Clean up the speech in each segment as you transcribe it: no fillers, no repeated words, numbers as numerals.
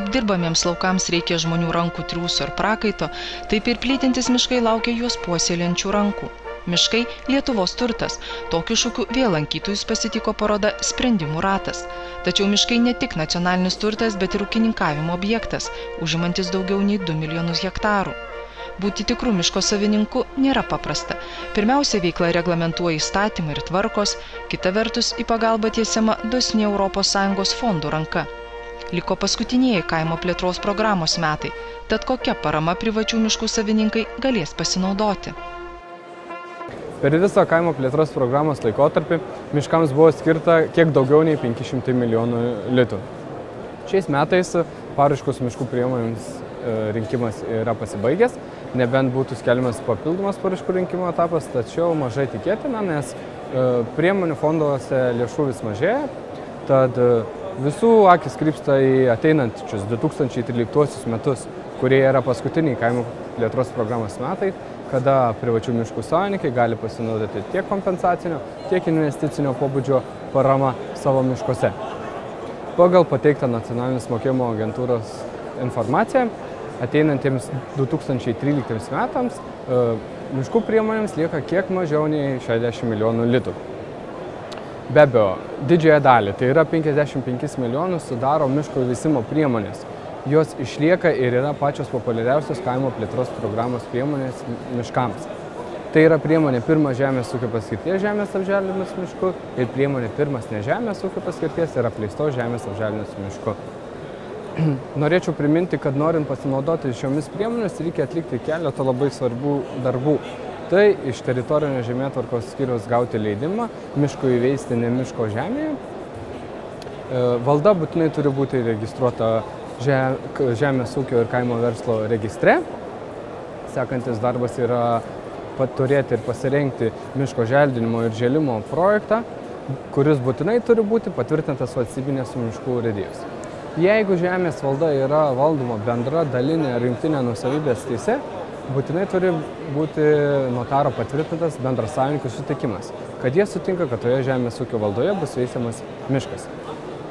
kaip dirbamiems laukams reikia žmonių rankų triūso ir prakaito, taip ir plytintis miškai laukia juos puoselėjančių rankų. Miškai – Lietuvos turtas. Tokiu šūkiu vėl lankytojus pasitiko paroda Sprendimų ratas. Tačiau miškai ne tik nacionalinis turtas, bet ir ūkininkavimo objektas, užimantis daugiau nei 2 milijonus hektarų. Būti tikrų miško savininku nėra paprasta. Pirmiausia, veiklą reglamentuoja įstatymai ir tvarkos, kita vertus į pagalbą tiesiama dosni ES fondų ranka. Liko paskutinieji kaimo plėtros programos metai, tad kokia parama privačių miškų savininkai galės pasinaudoti. Per visą kaimo plėtros programos laikotarpį miškams buvo skirta kiek daugiau nei 500 milijonų litų. Šiais metais paraiškos miškų priemonėms rinkimas yra pasibaigęs, nebent būtų skelbiamas papildomas paraiškų rinkimo etapas, tačiau mažai tikėtina, nes priemonių fonduose lėšų vis mažėja, tad visų akis krypsta į ateinančius 2013 metus, kurie yra paskutiniai kaimo plėtros programos metai, kada privačių miškų savininkai gali pasinaudoti tiek kompensacinio, tiek investicinio pobūdžio parama savo miškuose. Pagal pateiktą nacionalinės mokėjimo agentūros informaciją, ateinantiems 2013 metams miškų priemonėms lieka kiek mažiau nei 60 milijonų litų. Be abejo, didžiąją dalį, tai yra 55 milijonus, sudaro miško įveisimo priemonės. Jos išlieka ir yra pačios populiariausios kaimo plėtros programos priemonės miškams. Tai yra priemonė pirmas žemės ūkio paskirties žemės apželdinimas mišku ir priemonė pirmas ne žemės ūkio paskirties ir apleistos žemės apželdinimas mišku. Norėčiau priminti, kad norint pasinaudoti šiomis priemonės reikia atlikti keletą labai svarbių darbų. Tai iš teritorinio žemėtvarkos skyriaus gauti leidimą miško įveisti ne miško žemėje. Valda būtinai turi būti registruota Žemės ūkio ir kaimo verslo registre. Sekantis darbas yra turėti ir pasirengti miško želdinimo ir žėlimo projektą, kuris būtinai turi būti patvirtintas valstybinės miškų urėdijos. Jeigu žemės valda yra valdoma bendra, dalinė ar jungtinė nuosavybės teise, būtinai turi būti notaro patvirtintas bendrasavininkų sutikimas, kad jie sutinka, kad toje žemės ūkio valdoje bus veisiamas miškas.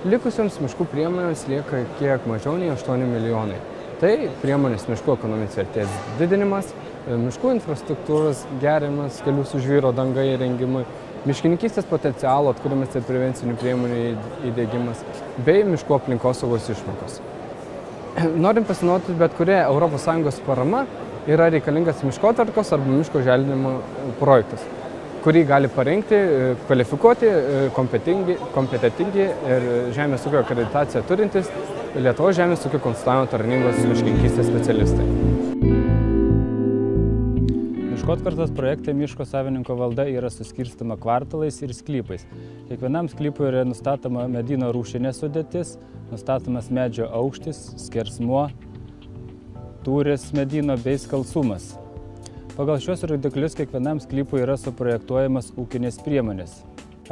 Likusioms miškų priemonėms lieka kiek mažiau nei 8 milijonai. Tai priemonės miškų ekonominės vertės didinimas, miškų infrastruktūros gerinimas, kelių su žvyro danga įrengimui, miškininkystės potencialo atkūrimas ir prevencinių priemonių įdiegimas, bei miškų aplinkosaugos išmokos. Norint pasinaudoti bet kuria ES parama, yra reikalingas miškotvarkos arba miško želdinimo projektas, kurį gali parengti kvalifikuoti, kompetentingi ir žemės ūkio akreditaciją turintis Lietuvos žemės ūkio konsultavimo tarnybos miškininkystės specialistai. Miškotvarkos projekte miško savininko valda yra suskirstoma kvartalais ir sklypais. Kiekvienam sklypui yra nustatoma medyno rūšinė sudėtis, nustatomas medžio aukštis, skersmuo, tūris medyno bei skalsumas. Pagal šios rodiklius kiekvienam sklypui yra suprojektuojamas ūkinės priemonės.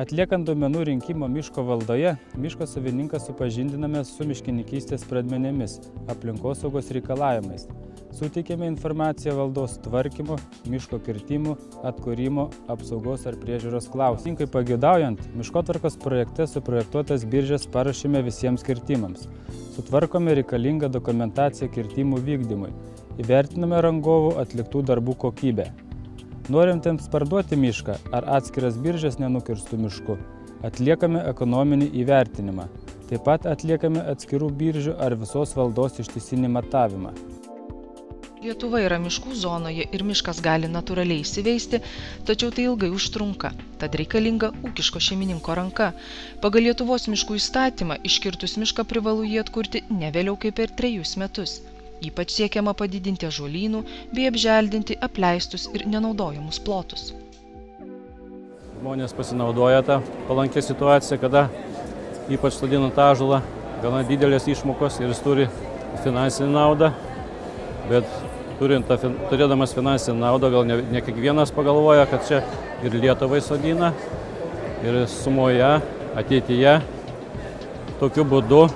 Atliekant duomenų rinkimo miško valdoje, miško savininkas supažindiname su miškininkystės pradmenėmis, aplinkosaugos reikalavimais. Suteikiame informaciją valdos tvarkymo, miško kirtimų, atkūrimo, apsaugos ar priežiūros klausimų. Pageidaujant, miškotvarkos projekte suprojektuotas biržes paruošime visiems kirtimams. Sutvarkome reikalingą dokumentaciją kirtimų vykdymui. Įvertiname rangovų atliktų darbų kokybę. Norintiems parduoti mišką ar atskiras biržes nenukirstų mišku, atliekame ekonominį įvertinimą. Taip pat atliekame atskirų biržių ar visos valdos ištisinį matavimą. Lietuva yra miškų zonoje ir miškas gali natūraliai įsiveisti, tačiau tai ilgai užtrunka, tad reikalinga ūkiško šeimininko ranka. Pagal Lietuvos miškų įstatymą iškirtus mišką privalu jį atkurti ne vėliau kaip per 3 metus. Ypač siekiama padidinti ąžuolynų bei apželdinti apleistus ir nenaudojamus plotus. Žmonės pasinaudoja tą palankę situaciją, kada ypač sodinant ąžuolą, gana didelės išmokos ir jis turi finansinę naudą, bet turėdamas finansinę naudą, gal ne kiekvienas pagalvoja, kad čia ir Lietuvai sodina, ir sumoje ateityje tokiu būdu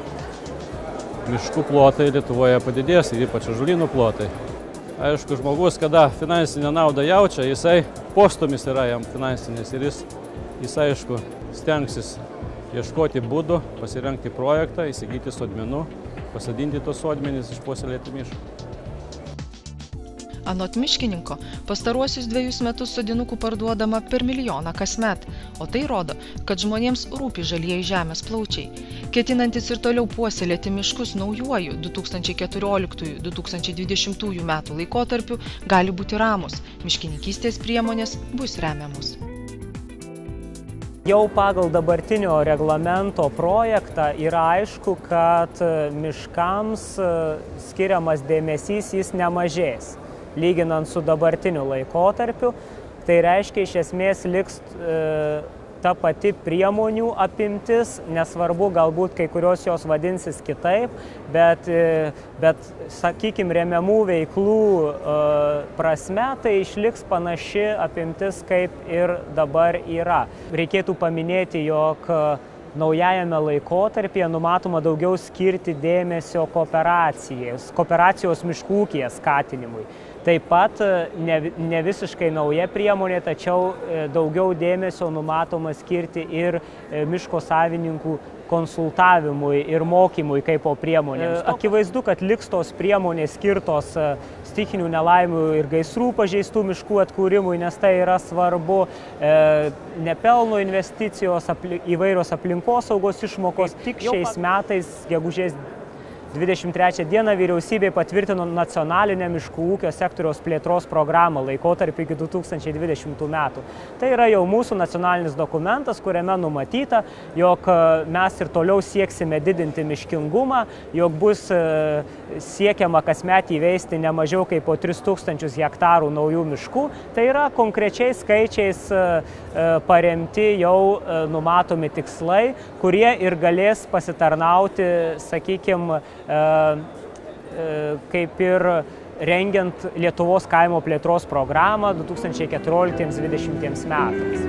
miškų plotai Lietuvoje padidės ir ypač ąžuolynų plotai. Aišku, žmogus, kada finansinę naudą jaučia, jisai postūmis yra jam finansinis ir jis aišku, stengsis ieškoti būdų, pasirengti projektą, įsigyti sodmenų pasodinti tos sodmenis, išpuoselėti mišką. Anot miškininko, pastaruosius 2 metus sodinukų parduodama per 1 milijoną kasmet, o tai rodo, kad žmonėms rūpi žalieji žemės plaučiai. Ketinantis ir toliau puoselėti miškus naujuoju 2014–2020 metų laikotarpiu gali būti ramus, miškininkystės priemonės bus remiamos. Jau pagal dabartinio reglamento projektą yra aišku, kad miškams skiriamas dėmesys jis nemažės, lyginant su dabartiniu laikotarpiu. Tai reiškia, iš esmės liks ta pati priemonių apimtis, nesvarbu, galbūt kai kurios jos vadinsis kitaip, bet sakykime, remiamų veiklų prasme tai išliks panaši apimtis, kaip ir dabar yra. Reikėtų paminėti, jog naujajame laikotarpyje numatoma daugiau skirti dėmesio kooperacijos miškų ūkyje skatinimui. Taip pat ne visiškai nauja priemonė, tačiau daugiau dėmesio numatoma skirti ir miško savininkų konsultavimui ir mokymui kaip po priemonėms. Akivaizdu, kad liks tos priemonės skirtos stichinių nelaimių ir gaisrų pažeistų miškų atkūrimui, nes tai yra svarbu, nepelno investicijos, įvairios aplinkosaugos išmokos. Tik šiais metais, gegužės 23 dieną, vyriausybė patvirtino nacionalinę miškų ūkio sektoriaus plėtros programą laikotarpį iki 2020 metų. Tai yra jau mūsų nacionalinis dokumentas, kuriame numatyta, jog mes ir toliau sieksime didinti miškingumą, jog bus siekiama kasmet įveisti ne mažiau kaip po 3000 hektarų naujų miškų. Tai yra konkrečiais skaičiais paremti jau numatomi tikslai, kurie ir galės pasitarnauti, sakykime, kaip ir rengiant Lietuvos kaimo plėtros programą 2014–2020 metams.